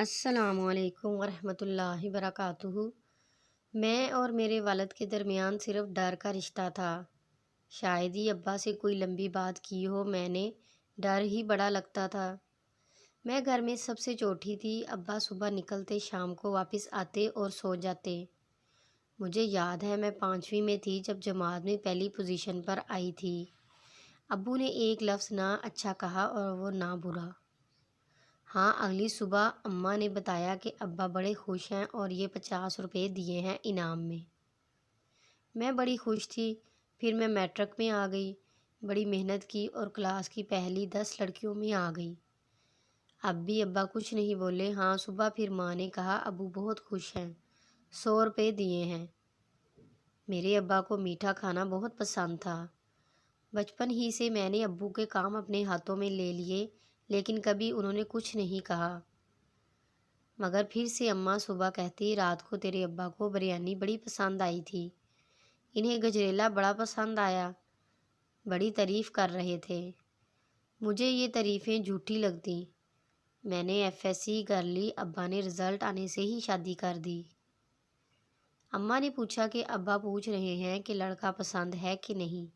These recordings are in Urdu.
السلام علیکم ورحمۃ اللہ وبرکاتہ۔ میں اور میرے والد کے درمیان صرف ڈر کا رشتہ تھا۔ شاید ہی ابا سے کوئی لمبی بات کی ہو، میں نے ڈر ہی بڑا لگتا تھا۔ میں گھر میں سب سے چھوٹی تھی۔ ابا صبح نکلتے شام کو واپس آتے اور سو جاتے۔ مجھے یاد ہے میں 5ویں میں تھی جب جماعت میں پہلی پوزیشن پر آئی تھی۔ ابو نے ایک لفظ نہ اچھا کہا اور وہ نہ برا۔ ہاں، اگلی صبح اماں نے بتایا کہ ابا بڑے خوش ہیں اور یہ 50 روپے دیے ہیں انعام میں۔ میں بڑی خوش تھی۔ پھر میں میٹرک میں آ گئی، بڑی محنت کی اور کلاس کی پہلی 10 لڑکیوں میں آ گئی۔ اب بھی ابا کچھ نہیں بولے۔ ہاں، صبح پھر ماں نے کہا ابو بہت خوش ہیں، 100 روپے دیے ہیں۔ میرے ابا کو میٹھا کھانا بہت پسند تھا۔ بچپن ہی سے میں نے ابو کے کام اپنے ہاتھوں میں لے لیے، لیکن کبھی انہوں نے کچھ نہیں کہا۔ مگر پھر سے اماں صبح کہتی رات کو تیرے ابا کو بریانی بڑی پسند آئی تھی، انہیں گجریلا بڑا پسند آیا، بڑی تعریف کر رہے تھے۔ مجھے یہ تعریفیں جھوٹی لگتی۔ میں نے FSC کر لی، ابا نے رزلٹ آنے سے ہی شادی کر دی۔ اماں نے پوچھا کہ ابا پوچھ رہے ہیں کہ لڑکا پسند ہے کہ نہیں۔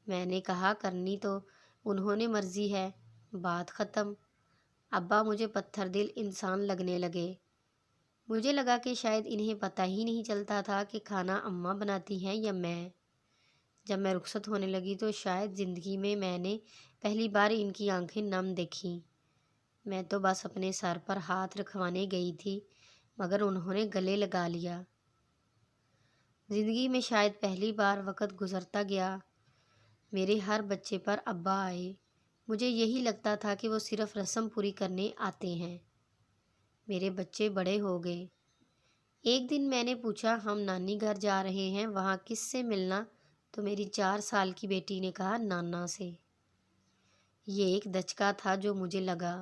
میں نے کہا کرنی تو انہوں نے مرضی ہے، بات ختم۔ ابا مجھے پتھر دل انسان لگنے لگے۔ مجھے لگا کہ شاید انہیں پتہ ہی نہیں چلتا تھا کہ کھانا اماں بناتی ہیں یا میں۔ جب میں رخصت ہونے لگی تو شاید زندگی میں میں نے پہلی بار ان کی آنکھیں نم دیکھیں۔ میں تو بس اپنے سر پر ہاتھ رکھوانے گئی تھی، مگر انہوں نے گلے لگا لیا۔ زندگی میں شاید پہلی بار وقت گزرتا گیا۔ میرے ہر بچے پر ابا آئے۔ مجھے یہی لگتا تھا کہ وہ صرف رسم پوری کرنے آتے ہیں۔ میرے بچے بڑے ہو گئے۔ ایک دن میں نے پوچھا ہم نانی گھر جا رہے ہیں، وہاں کس سے ملنا؟ تو میری 4 سال کی بیٹی نے کہا نانا سے۔ یہ ایک دھچکا تھا جو مجھے لگا۔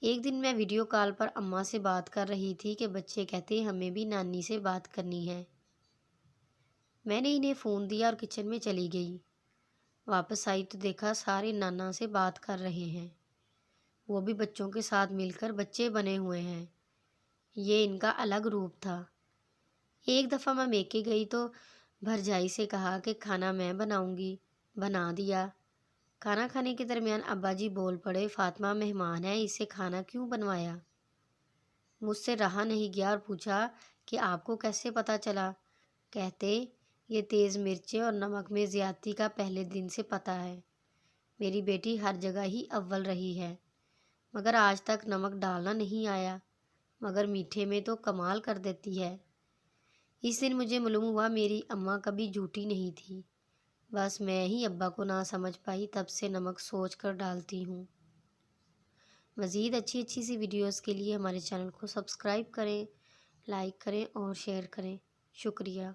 ایک دن میں ویڈیو کال پر اماں سے بات کر رہی تھی کہ بچے کہتے ہمیں بھی نانی سے بات کرنی ہے۔ میں نے انہیں فون دیا اور کچن میں چلی گئی۔ واپس آئی تو دیکھا سارے نانا سے بات کر رہے ہیں، وہ بھی بچوں کے ساتھ مل کر بچے بنے ہوئے ہیں۔ یہ ان کا الگ روپ تھا۔ ایک دفعہ میں میکے گئی تو بھرجائی سے کہا کہ کھانا میں بناؤں گی، بنا دیا۔ کھانا کھانے کے درمیان ابا جی بول پڑے فاطمہ مہمان ہے، اسے کھانا کیوں بنوایا؟ مجھ سے رہا نہیں گیا اور پوچھا کہ آپ کو کیسے پتہ چلا؟ کہتے یہ تیز مرچیں اور نمک میں زیادتی کا پہلے دن سے پتہ ہے۔ میری بیٹی ہر جگہ ہی اول رہی ہے، مگر آج تک نمک ڈالنا نہیں آیا، مگر میٹھے میں تو کمال کر دیتی ہے۔ اس دن مجھے معلوم ہوا میری اماں کبھی جھوٹی نہیں تھی، بس میں ہی ابا کو نہ سمجھ پائی، تب سے نمک سوچ کر ڈالتی ہوں۔ مزید اچھی سی ویڈیوز کے لیے ہمارے چینل کو سبسکرائب کریں، لائک کریں اور شیئر کریں۔ شکریہ۔